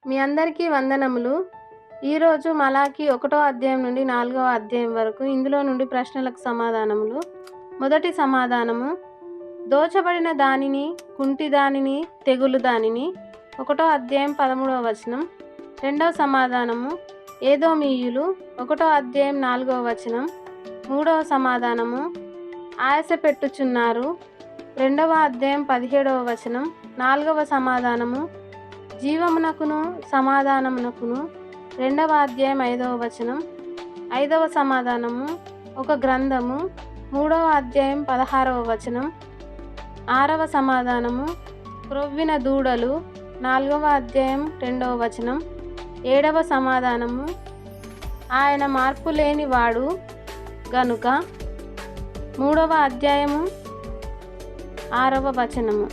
మీ అందరికీ వందనములు. ఈరోజు మలాకి 1వ అధ్యాయం నుండి 4వ అధ్యాయం వరకు ఇందులో నుండి ప్రశ్నలకు సమాధానములు. మొదటి సమాధానము, దోచబడిన దానిని, కుంటి దానిని, తెగులు దానిని. 1వ అధ్యాయం 13వ వచనం. రెండవ సమాధానము, ఏదోమీయులు. 1వ అధ్యాయం 4వ వచనం. మూడవ సమాధానము, ఆయాస పెట్టుచున్నారు. 2వ అధ్యాయం 17వ వచనం. 4వ సమాధానము, జీవమునకును సమాధానమునకును. 2వ అధ్యాయం 5వ వచనం. 5వ సమాధానము, ఒక గ్రంథము. 3వ అధ్యాయం 16వ వచనం. 6వ సమాధానము, క్రొవ్విన దూడలు. 4వ అధ్యాయం 2వ వచనం. 7వ సమాధానము, ఆయన మార్పు లేని వాడు గనుక. 3వ అధ్యాయము 6వ వచనము.